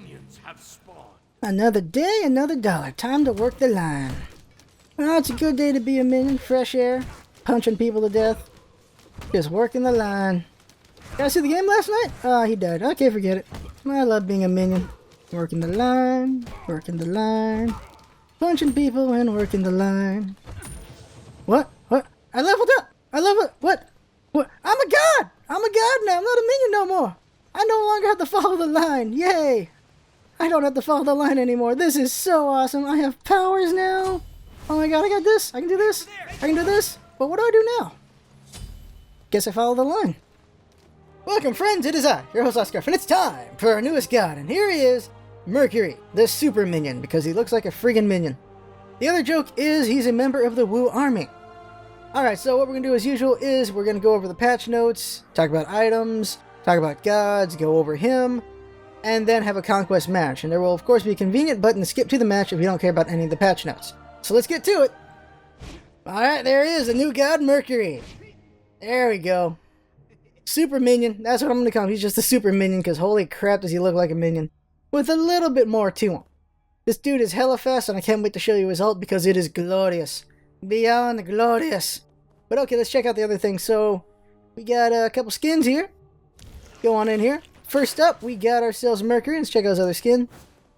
minions have spawned. Another day, another dollar. Time to work the line. Well, it's a good day to be a minion. Fresh air. Punching people to death. Just working the line. Did I see the game last night? Oh, he died. Okay, forget it. I love being a minion. Working the line. Working the line. Punching people and working the line. What? What? I leveled up! I leveled... What? What? I'm a god! I'm a god now! I'm not a minion no more! I no longer have to follow the line! Yay! I don't have to follow the line anymore. This is so awesome. I have powers now. Oh my god, I got this. I can do this. I can do this. But what do I do now? Guess I follow the line. Welcome, friends. It is I, your host, Scarf, and it's time for our newest god. And here he is, Mercury, the super minion, because he looks like a friggin' minion. The other joke is he's a member of the Wu army. Alright, so what we're going to do as usual is we're going to go over the patch notes, talk about items, talk about gods, go over him, and then have a conquest match. And there will of course be a convenient button to skip to the match if you don't care about any of the patch notes. So let's get to it. Alright, there he is, the new god Mercury. There we go. Super minion, that's what I'm going to call him. He's just a super minion because holy crap does he look like a minion. With a little bit more to him. This dude is hella fast and I can't wait to show you his ult because it is glorious. Beyond glorious. But okay, let's check out the other things. So, we got a couple skins here. Go on in here. First up, we got ourselves Mercury. Let's check out his other skin.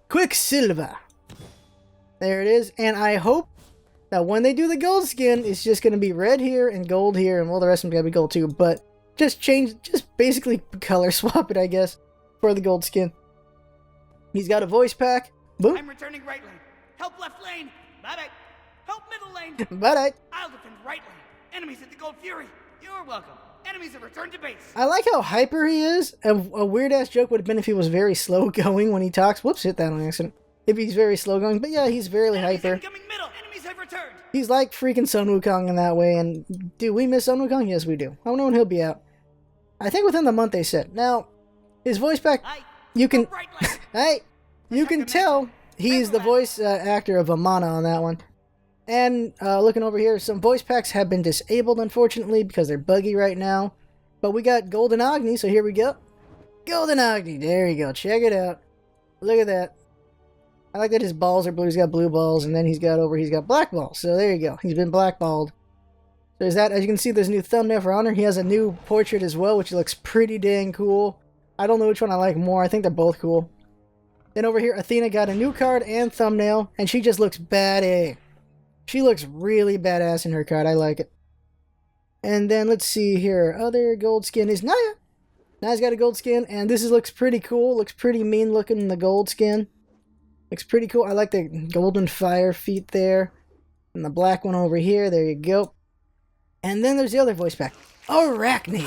Quicksilver. There it is. And I hope that when they do the gold skin, it's just going to be red here and gold here. And well, the rest of them got to be gold too. But just basically color swap it, I guess, for the gold skin. He's got a voice pack. Boom. I'm returning right lane. Help left lane. Bye-bye. Help middle lane. Bye-bye. I'll defend right lane. Enemies at the Gold Fury. You're welcome. Enemies have returned to base. I like how hyper he is. A weird-ass joke would have been if he was very slow going when he talks. Whoops, hit that on accident. If he's very slow going. But yeah, he's very hyper. Incoming middle. Enemies have returned. He's like freaking Sun Wukong in that way. And do we miss Sun Wukong? Yes, we do. I don't know when he'll be out. I think within the month they said. Now, his voice pack, you can... Right lane. Hey, you can tell he's the voice actor of Amana on that one. And looking over here, some voice packs have been disabled, unfortunately, because they're buggy right now. But we got Golden Agni, so here we go. Golden Agni, there you go. Check it out. Look at that. I like that his balls are blue. He's got blue balls, and then he's got black balls. So there you go. He's been blackballed. So there's that. As you can see, there's a new thumbnail for Honor. He has a new portrait as well, which looks pretty dang cool. I don't know which one I like more. I think they're both cool. Then over here, Athena got a new card and thumbnail, and she just looks badass. She looks really badass in her card. I like it. And then let's see here. Other gold skin is Naya. Naya's got a gold skin, and this looks pretty cool. Looks pretty mean looking in the gold skin. Looks pretty cool. I like the golden fire feet there. And the black one over here. There you go. And then there's the other voice pack. Arachne.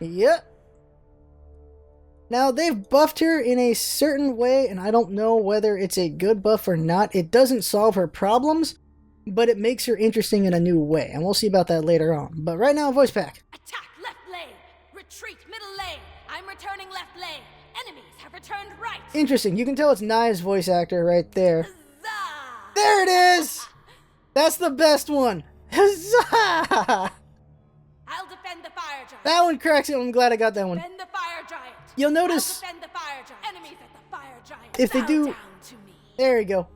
Yep. Now, they've buffed her in a certain way, and I don't know whether it's a good buff or not. It doesn't solve her problems, but it makes her interesting in a new way, and we'll see about that later on. But right now, voice pack. Attack left lane. Retreat middle lane. I'm returning left lane. Enemies have returned right. Interesting. You can tell it's Naya's voice actor right there. Huzzah! There it is! That's the best one. Huzzah! I'll defend the fire giant. That one cracks it. I'm glad I got that one. Defend the fire giant. You'll notice... I'll defend the fire giant. Enemies at the fire giant. If they Bow do... down to me. There you go.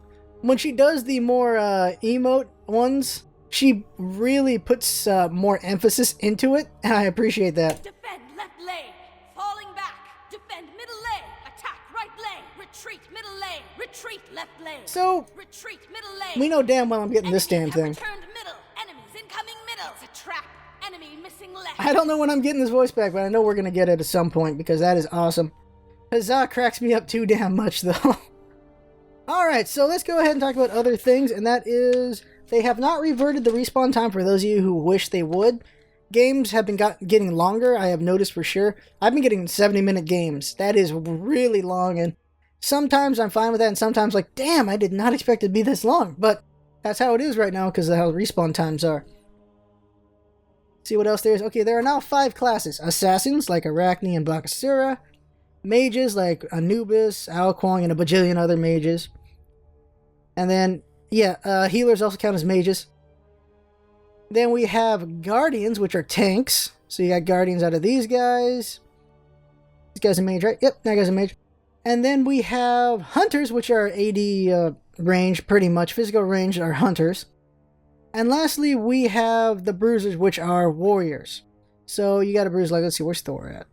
When she does the more emote ones, she really puts more emphasis into it, and I appreciate that. Defend left lane. Falling back. Defend middle lane. Attack right lane. Retreat middle lane. Retreat left lane. So, Retreat middle lane. we know damn well I'm getting this damn Enemies thing. have returned middle. Enemies incoming middle. It's a trap. Enemy missing left. I don't know when I'm getting this voice back, but I know we're going to get it at some point, because that is awesome. Huzzah cracks me up too damn much, though. Alright, so let's go ahead and talk about other things, and that is... They have not reverted the respawn time for those of you who wish they would. Games have been getting longer, I have noticed for sure. I've been getting 70-minute games. That is really long, and sometimes I'm fine with that, and sometimes like, damn, I did not expect it to be this long. But that's how it is right now, because of how respawn times are. See what else there is? Okay, there are now 5 classes. Assassins, like Arachne and Bakasura. Mages, like Anubis, Alquang, and a bajillion other mages. And then, yeah, healers also count as mages. Then we have Guardians, which are tanks. So you got Guardians out of these guys. This guy's a mage, right? Yep, that guy's a mage. And then we have hunters, which are AD range, pretty much. Physical range are hunters. And lastly, we have the bruisers, which are warriors. So you got a bruise, like, let's see, where's Thor at?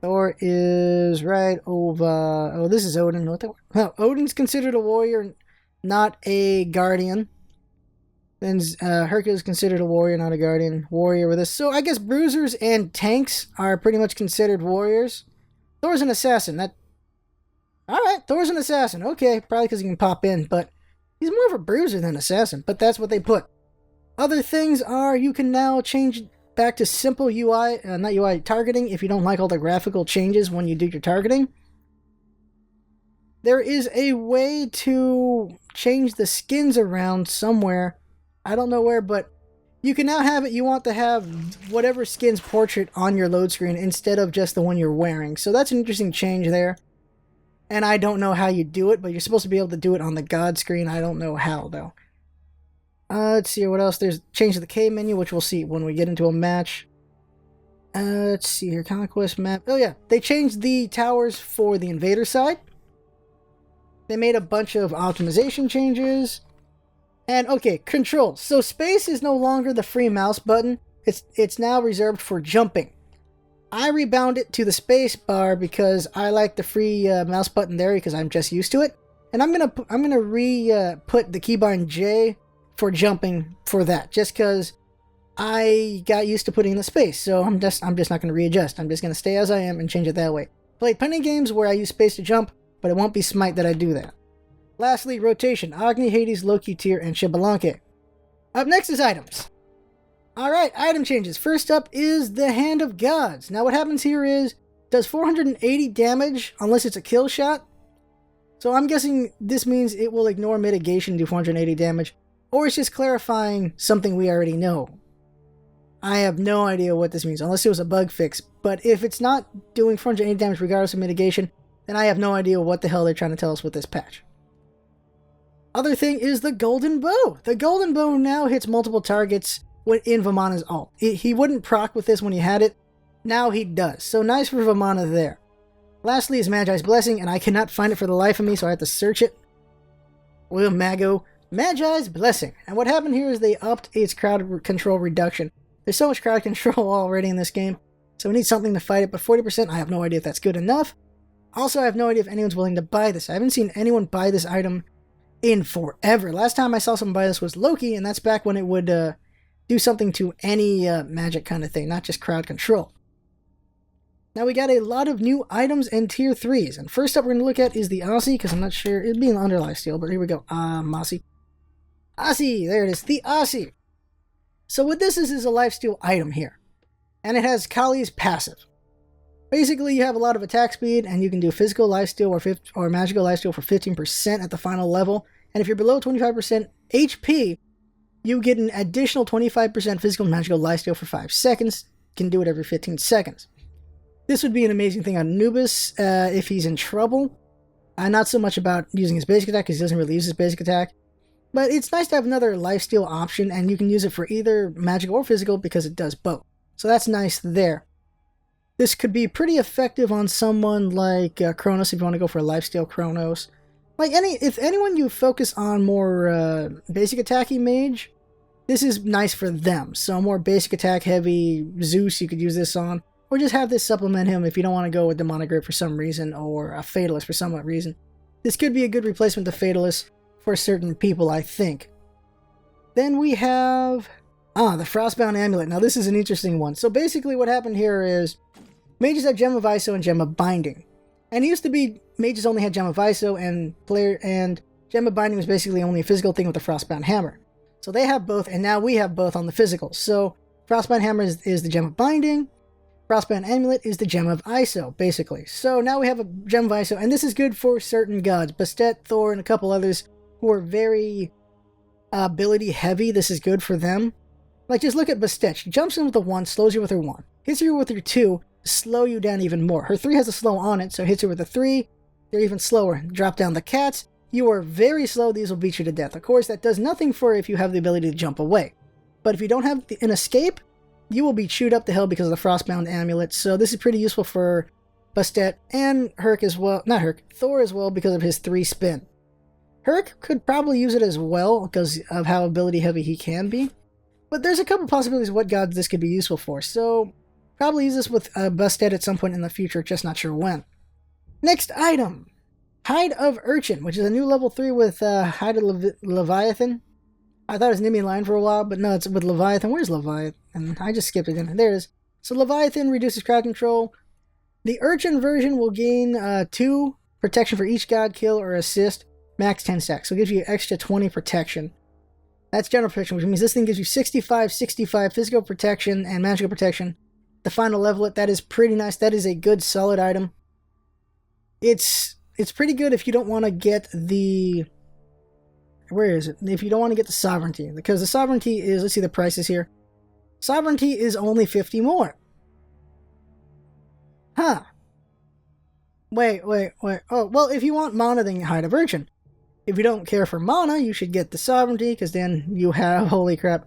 Thor is right over... Oh, this is Odin. Well, Odin's considered a warrior, not a guardian. Then Hercules is considered a warrior, not a guardian. Warrior with us. So I guess bruisers and tanks are pretty much considered warriors. Thor's an assassin. Alright, Thor's an assassin. Okay, probably because he can pop in, but he's more of a bruiser than assassin, but that's what they put. Other things are you can now change back to simple UI, not UI, targeting if you don't like all the graphical changes when you do your targeting. There is a way to change the skins around somewhere. I don't know where, but you can now have it. You want to have whatever skin's portrait on your load screen instead of just the one you're wearing. So that's an interesting change there. And I don't know how you do it, but you're supposed to be able to do it on the God screen. I don't know how, though. Let's see what else. There's change to the K menu, which we'll see when we get into a match. Let's see here. Conquest map. Oh, yeah. They changed the towers for the invader side. They made a bunch of optimization changes. And, okay, controls. So space is no longer the free mouse button. It's now reserved for jumping. I rebound it to the space bar because I like the free mouse button there because I'm just used to it. And I'm gonna put the keybind J for jumping for that, just because I got used to putting in the space. So I'm just not gonna readjust. I'm just gonna stay as I am and change it that way. Played plenty of games where I use space to jump, but it won't be Smite that I do that. Lastly, rotation: Agni, Hades, Loki, Tyr, and Xbalanque. Up next is items. Alright, item changes. First up is the Hand of Gods. Now what happens here is, does 480 damage unless it's a kill shot. So I'm guessing this means it will ignore mitigation and do 480 damage. Or it's just clarifying something we already know. I have no idea what this means, unless it was a bug fix. But if it's not doing 480 damage regardless of mitigation, then I have no idea what the hell they're trying to tell us with this patch. Other thing is the Golden Bow. The Golden Bow now hits multiple targets in Vamana's ult. He wouldn't proc with this when he had it. Now he does. So nice for Vamana there. Lastly is Magi's Blessing, and I cannot find it for the life of me, so I have to search it. Well, Magi's Blessing. And what happened here is they upped its crowd control reduction. There's so much crowd control already in this game, so we need something to fight it, but 40%, I have no idea if that's good enough. Also, I have no idea if anyone's willing to buy this. I haven't seen anyone buy this item in forever. Last time I saw someone buy this was Loki, and that's back when it would do something to any magic kind of thing, not just crowd control. Now we got a lot of new items and tier 3s, and first up we're going to look at is the Aussie, because I'm not sure, it'd be an underlife steal, but here we go. Mossy. Aussie, there it is, the Aussie. So what this is a lifesteal item here, and it has Kali's passive. Basically, you have a lot of attack speed, and you can do physical lifesteal or magical lifesteal for 15% at the final level, and if you're below 25% HP, you get an additional 25% physical and magical lifesteal for 5 seconds. You can do it every 15 seconds. This would be an amazing thing on Anubis if he's in trouble. Not so much about using his basic attack, because he doesn't really use his basic attack. But it's nice to have another lifesteal option, and you can use it for either magical or physical because it does both. So that's nice there. This could be pretty effective on someone like Kronos if you want to go for a lifesteal Kronos. If anyone you focus on more basic attacky mage, this is nice for them. So more basic attack heavy Zeus you could use this on. Or just have this supplement him if you don't want to go with Demonic Grip for some reason, or a Fatalist for some reason. This could be a good replacement to Fatalist for certain people, I think. Then we have the Frostbound Amulet. Now this is an interesting one. So basically what happened here is mages have Gem of ISO and Gem of Binding. And it used to be mages only had Gem of ISO and Gem of Binding was basically only a physical thing with the Frostbound Hammer. So they have both, and now we have both on the physical. So Frostbound Hammer is the Gem of Binding. Frostbound Amulet is the Gem of ISO, basically. So now we have a Gem of ISO, and this is good for certain gods. Bastet, Thor, and a couple others who are very ability heavy. This is good for them. Like, just look at Bastet. She jumps in with a 1, slows you with her 1. Hits you with her 2, slow you down even more. Her 3 has a slow on it, so hits you with a 3. They're even slower. Drop down the cats. You are very slow. These will beat you to death. Of course, that does nothing for if you have the ability to jump away. But if you don't have an escape, you will be chewed up to hell because of the Frostbound Amulet. So this is pretty useful for Bastet, and Herc as well. Not Herc, Thor as well because of his 3 spin. Herc could probably use it as well because of how ability heavy he can be. But there's a couple possibilities of what gods this could be useful for. So probably use this with Bastet at some point in the future, just not sure when. Next item. Hide of Urchin, which is a new level 3 with Hide of Leviathan. I thought it was Nemean Lion for a while, but no, it's with Leviathan. Where's Leviathan? I just skipped it in. There it is. So Leviathan reduces crowd control. The Urchin version will gain 2 protection for each god kill or assist, max 10 stacks. So it gives you extra 20 protection. That's general protection, which means this thing gives you 65 physical protection and magical protection. The final level it, that is pretty nice. That is a good solid item. It's pretty good if you don't want to get the... Where is it? If you don't want to get the Sovereignty. Because the Sovereignty is... Let's see the prices here. Sovereignty is only 50 more. Huh. Wait. Oh, well, if you want mana, then Hide of Urchin. If you don't care for mana, you should get the Sovereignty, because then you have... Holy crap.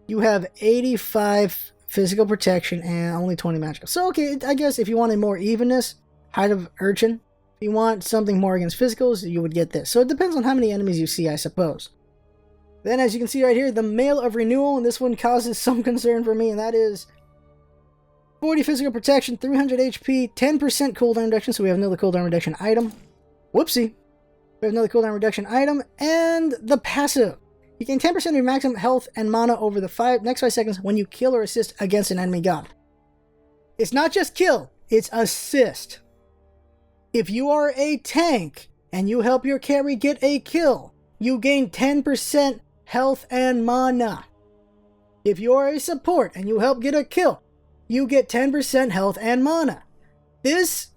You have 85 physical protection and only 20 magical. So, okay, I guess if you wanted more evenness, Hide of Urchin. If you want something more against physicals, you would get this. So it depends on how many enemies you see, I suppose. Then, as you can see right here, the Mail of Renewal, and this one causes some concern for me, and that is 40 physical protection, 300 HP, 10% cooldown reduction, so we have another cooldown reduction item. Whoopsie. We have another cooldown reduction item, and the passive. You gain 10% of your maximum health and mana over the next 5 seconds when you kill or assist against an enemy god. It's not just kill, it's assist. If you are a tank and you help your carry get a kill, you gain 10% health and mana. If you are a support and you help get a kill, you get 10% health and mana. This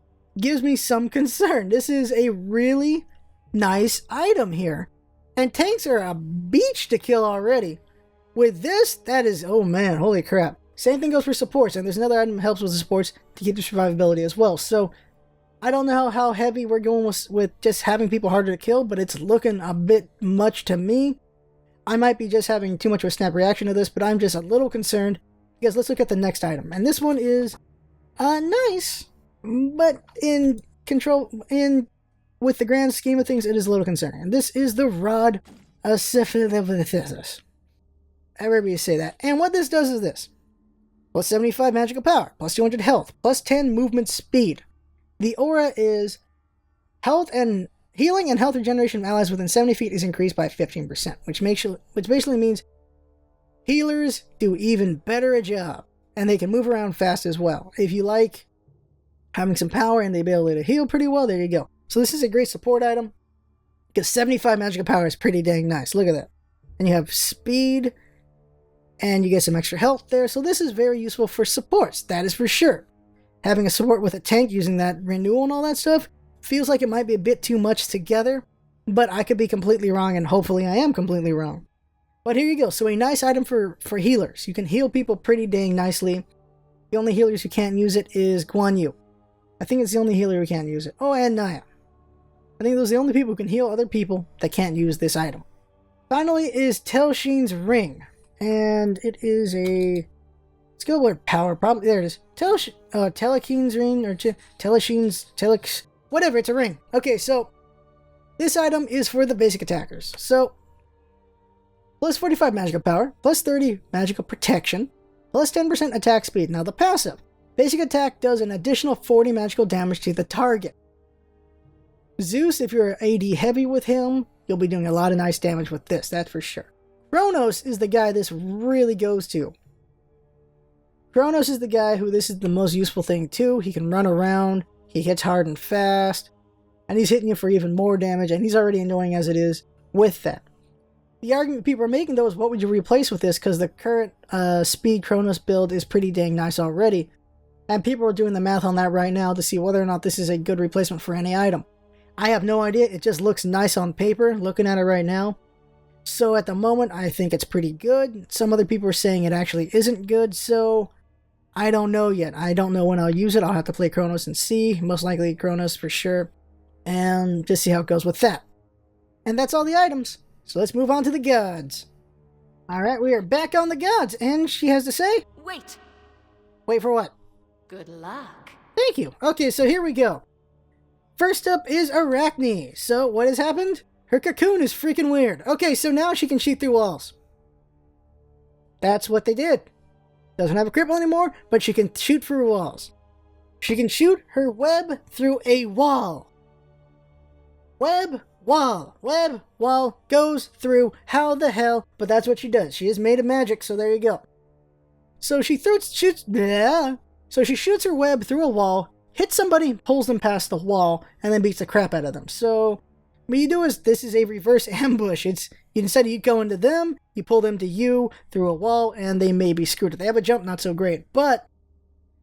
gives me some concern. This is a really nice item here. And tanks are a beach to kill already. With this, that is, oh man, holy crap. Same thing goes for supports, and there's another item that helps with the supports to keep the survivability as well. So, I don't know how heavy we're going with just having people harder to kill, but it's looking a bit much to me. I might be just having too much of a snap reaction to this, but I'm just a little concerned. Because let's look at the next item. And this one is nice, but with the grand scheme of things, it is a little concerning. And this is the Rod of Syphilis. However you say that. And what this does is this. Plus 75 magical power, plus 200 health, plus 10 movement speed. The aura is health and healing and health regeneration of allies within 70 feet is increased by 15%, which basically means healers do even better a job, and they can move around fast as well. If you like having some power and the ability to heal pretty well, there you go. So this is a great support item, because 75 magical power is pretty dang nice. Look at that. And you have speed, and you get some extra health there, so this is very useful for supports, that is for sure. Having a support with a tank using that renewal and all that stuff feels like it might be a bit too much together, but I could be completely wrong, and hopefully I am completely wrong. But here you go. So a nice item for healers. You can heal people pretty dang nicely. The only healers who can't use it is Guan Yu. I think it's the only healer who can't use it. Oh, and Naya. I think those are the only people who can heal other people that can't use this item. Finally is Tel'Shin's Ring. And it is a skill word power. Probably there it is. Tel'Shin's Ring or Tel'Shin's whatever, it's a ring. Okay, so this item is for the basic attackers. So plus 45 magical power, plus 30 magical protection, plus 10% attack speed. Now the passive. Basic attack does an additional 40 magical damage to the target. Zeus, if you're AD heavy with him, you'll be doing a lot of nice damage with this, that's for sure. Kronos is the guy this really goes to. Kronos is the guy who this is the most useful thing too. He can run around, he hits hard and fast, and he's hitting you for even more damage, and he's already annoying as it is with that. The argument people are making though is what would you replace with this, because the current speed Kronos build is pretty dang nice already. And people are doing the math on that right now to see whether or not this is a good replacement for any item. I have no idea, it just looks nice on paper, looking at it right now. So at the moment, I think it's pretty good. Some other people are saying it actually isn't good, so I don't know yet. I don't know when I'll use it. I'll have to play Kronos and see. Most likely Kronos for sure. And just see how it goes with that. And that's all the items. So let's move on to the gods. Alright, we are back on the gods, and she has to say... Wait. Wait for what? Good luck. Thank you. Okay, so here we go. First up is Arachne. So what has happened? Her cocoon is freaking weird. Okay, so now she can shoot through walls. That's what they did. Doesn't have a cripple anymore, but she can shoot through walls. She can shoot her web through a wall. Web, wall goes through. How the hell? But that's what she does. She is made of magic, so there you go. So she shoots her web through a wall, hits somebody, pulls them past the wall, and then beats the crap out of them. So what you do is, this is a reverse ambush. Instead of you going to them, you pull them to you through a wall, and they may be screwed. If they have a jump, not so great. But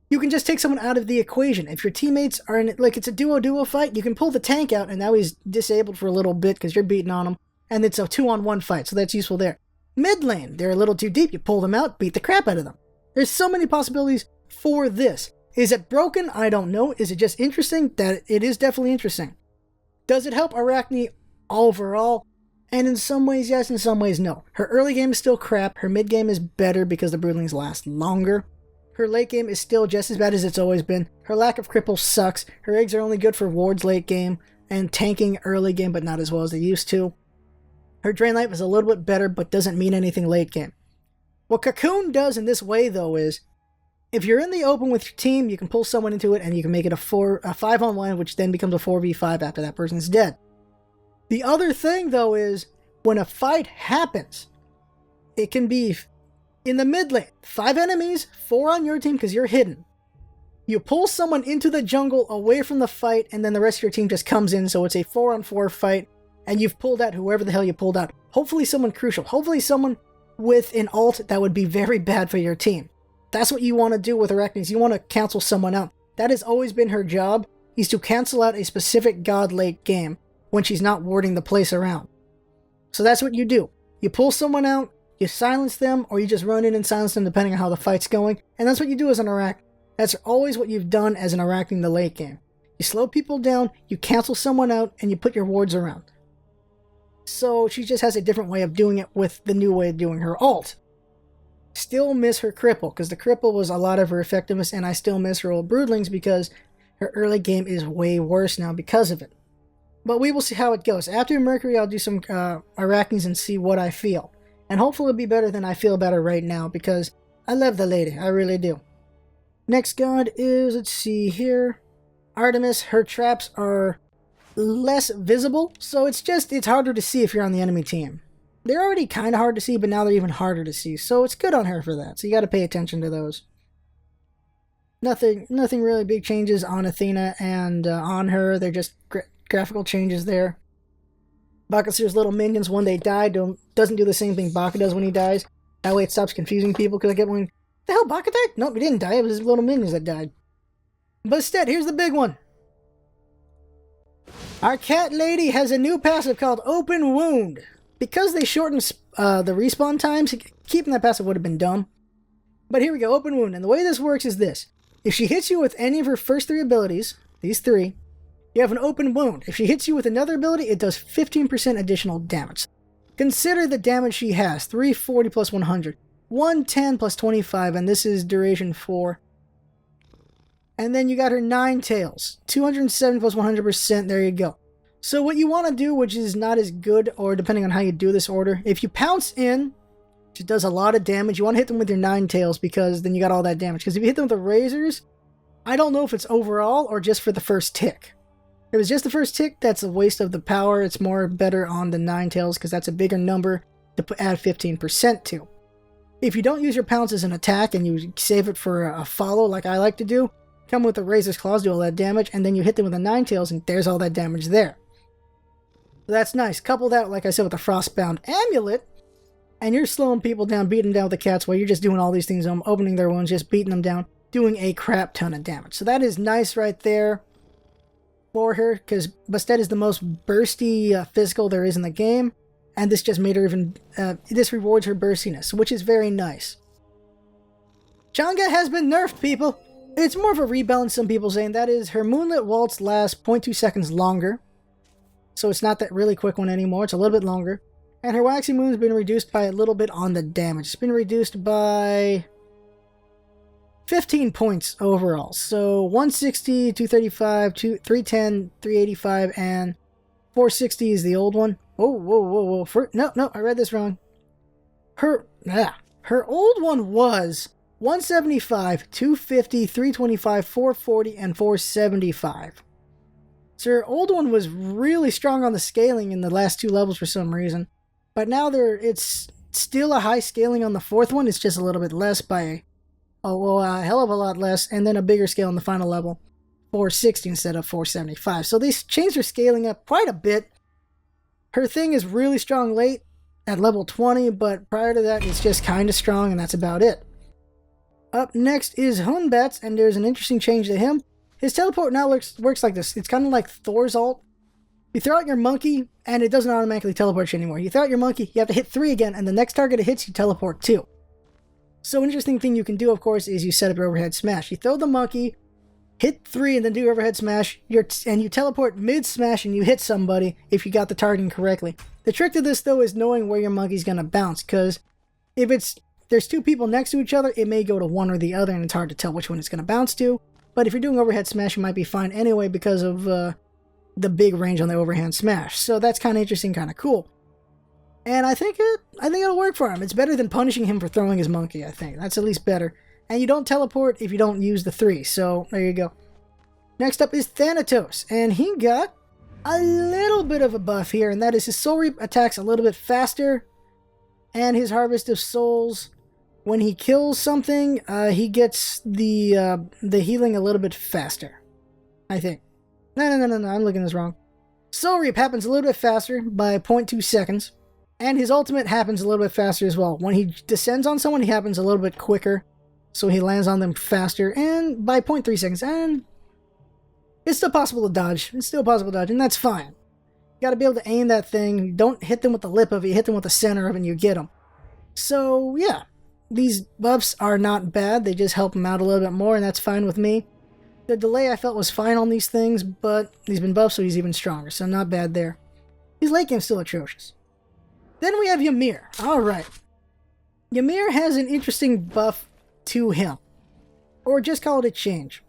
you can just take someone out of the equation. If your teammates are in, like, it's a duo fight, you can pull the tank out, and now he's disabled for a little bit because you're beating on him, and it's a 2-on-1 fight, so that's useful there. Mid lane, they're a little too deep, you pull them out, beat the crap out of them. There's so many possibilities for this. Is it broken? I don't know. Is it just interesting? That it is definitely interesting. Does it help Arachne overall? And in some ways, yes, in some ways, no. Her early game is still crap. Her mid game is better because the broodlings last longer. Her late game is still just as bad as it's always been. Her lack of cripples sucks. Her eggs are only good for wards late game and tanking early game, but not as well as they used to. Her drain life is a little bit better, but doesn't mean anything late game. What Cocoon does in this way, though, is if you're in the open with your team, you can pull someone into it and you can make it a 5-on-1, which then becomes a 4v5 after that person's dead. The other thing, though, is when a fight happens, it can be in the mid lane, 5 enemies, 4 on your team because you're hidden. You pull someone into the jungle away from the fight, and then the rest of your team just comes in, so it's a 4-on-4 fight, and you've pulled out whoever the hell you pulled out. Hopefully someone crucial. Hopefully someone with an ult that would be very bad for your team. That's what you want to do with Arachne. You want to cancel someone out. That has always been her job, is to cancel out a specific god late game when she's not warding the place around. So that's what you do. You pull someone out, you silence them, or you just run in and silence them depending on how the fight's going. And that's what you do as an Arachne. That's always what you've done as an Arachne in the late game. You slow people down, you cancel someone out, and you put your wards around. So she just has a different way of doing it with the new way of doing her ult. Still miss her cripple, because the cripple was a lot of her effectiveness, and I still miss her old broodlings because her early game is way worse now because of it. But we will see how it goes. After Mercury, I'll do some Arachnes and see what I feel. And hopefully it'll be better than I feel about her right now, because I love the lady, I really do. Next god is, let's see here, Artemis. Her traps are less visible, so it's harder to see if you're on the enemy team. They're already kind of hard to see, but now they're even harder to see, so it's good on her for that. So you got to pay attention to those. Nothing really big changes on Athena and on her. They're just graphical changes there. Bakasir's little minions, when they die, doesn't do the same thing Baka does when he dies. That way it stops confusing people, because I get one, the hell, Baka died? Nope, he didn't die, it was his little minions that died. But instead, here's the big one. Our cat lady has a new passive called Open Wound. Because they shortened the respawn times, keeping that passive would have been dumb. But here we go, Open Wound. And the way this works is this. If she hits you with any of her first 3 abilities, these 3, you have an open wound. If she hits you with another ability, it does 15% additional damage. Consider the damage she has. 340 plus 100. 110 plus 25, and this is duration 4. And then you got her 9 tails. 207 plus 100%, there you go. So what you want to do, which is not as good, or depending on how you do this order, if you pounce in, which does a lot of damage, you want to hit them with your 9 tails, because then you got all that damage. Because if you hit them with the razors, I don't know if it's overall or just for the first tick. If it's just the first tick, that's a waste of the power. It's more better on the 9 tails, because that's a bigger number to add 15% to. If you don't use your pounce as an attack and you save it for a follow like I like to do, come with the razor's claws, do all that damage, and then you hit them with the 9 tails, and there's all that damage there. So that's nice. Couple that, like I said, with the Frostbound Amulet, and you're slowing people down, beating them down with the cats while you're just doing all these things, opening their wounds, just beating them down, doing a crap ton of damage. So that is nice right there for her, because Bastet is the most bursty physical there is in the game, and this just made her even, this rewards her burstiness, which is very nice. Chang'e has been nerfed, people! It's more of a rebalance, some people saying. That is, her Moonlit Waltz lasts 0.2 seconds longer, so it's not that really quick one anymore, it's a little bit longer. And her Waxy Moon's been reduced by a little bit on the damage. It's been reduced by 15 points overall. So 160, 235, 310, 385, and 460 is the old one. Whoa. No, I read this wrong. Her old one was 175, 250, 325, 440, and 475. So her old one was really strong on the scaling in the last 2 levels for some reason. But now it's still a high scaling on the 4th one. It's just a little bit less by a hell of a lot less. And then a bigger scale on the final level, 460 instead of 475. So they changed her scaling up quite a bit. Her thing is really strong late at level 20, but prior to that, it's just kind of strong, and that's about it. Up next is Hunbats, and there's an interesting change to him. His teleport now works like this. It's kind of like Thor's ult. You throw out your monkey, and it doesn't automatically teleport you anymore. You throw out your monkey, you have to hit 3 again, and the next target it hits, you teleport 2. So an interesting thing you can do, of course, is you set up your overhead smash. You throw the monkey, hit 3, and then do your overhead smash, and you teleport mid-smash, and you hit somebody if you got the targeting correctly. The trick to this, though, is knowing where your monkey's going to bounce, because if there's 2 people next to each other, it may go to one or the other, and it's hard to tell which one it's going to bounce to. But if you're doing overhead smash, you might be fine anyway because of the big range on the overhand smash. So that's kind of interesting, kind of cool. And I think it'll work for him. It's better than punishing him for throwing his monkey, I think. That's at least better. And you don't teleport if you don't use the 3, so there you go. Next up is Thanatos, and he got a little bit of a buff here, and that is his Soul Reap attacks a little bit faster, and his Harvest of Souls, when he kills something, he gets the healing a little bit faster, I think. No, I'm looking at this wrong. Soul Reap happens a little bit faster by 0.2 seconds, and his ultimate happens a little bit faster as well. When he descends on someone, he happens a little bit quicker, so he lands on them faster, and by 0.3 seconds, and it's still possible to dodge. And that's fine. You gotta be able to aim that thing. You don't hit them with the lip of it, you hit them with the center of it, and you get them. So, yeah. These buffs are not bad. They just help him out a little bit more, and that's fine with me. The delay I felt was fine on these things, but he's been buffed, so he's even stronger, so not bad there. His late game's still atrocious. Then we have Ymir. Alright. Ymir has an interesting buff to him. Or just call it a change.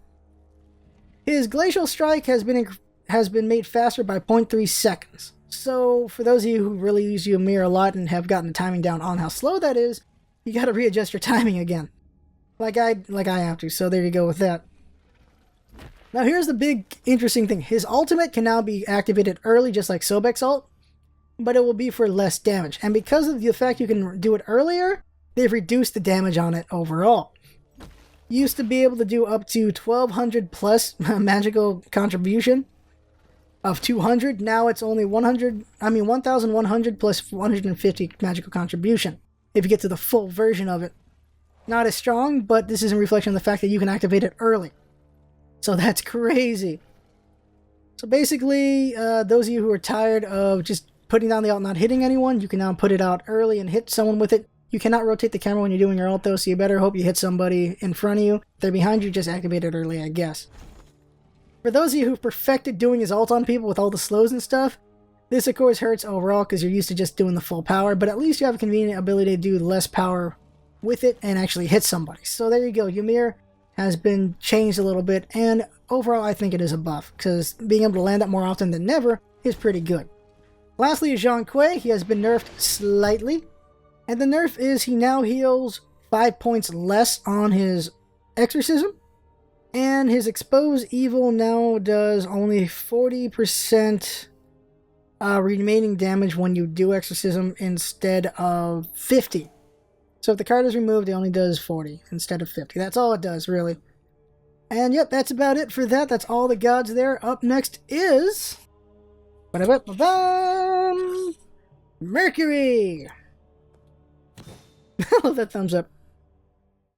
His Glacial Strike has been made faster by 0.3 seconds. So, for those of you who really use Ymir a lot and have gotten the timing down on how slow that is, you gotta readjust your timing again. Like I have to, so there you go with that. Now here's the big interesting thing. His ultimate can now be activated early, just like Sobek's ult, but it will be for less damage. And because of the fact you can do it earlier, they've reduced the damage on it overall. You used to be able to do up to 1200 plus magical contribution of 200. Now it's only 1100 plus 150 magical contribution if you get to the full version of it. Not as strong, but this is a reflection of the fact that you can activate it early. So that's crazy. So basically, those of you who are tired of just putting down the ult and not hitting anyone, you can now put it out early and hit someone with it. You cannot rotate the camera when you're doing your ult though, so you better hope you hit somebody in front of you. If they're behind you, just activate it early, I guess. For those of you who've perfected doing his ult on people with all the slows and stuff, this of course hurts overall because you're used to just doing the full power, but at least you have a convenient ability to do less power with it and actually hit somebody. So there you go, Ymir has been changed a little bit, and overall I think it is a buff, because being able to land that more often than never is pretty good. Lastly is Zhang Kuei. He has been nerfed slightly, and the nerf is he now heals 5 points less on his Exorcism, and his Expose Evil now does only 40% remaining damage when you do Exorcism instead of 50. So if the card is removed, it only does 40 instead of 50. That's all it does, really. And yep, that's about it for that. That's all the gods there. Up next is Mercury! I love that thumbs up.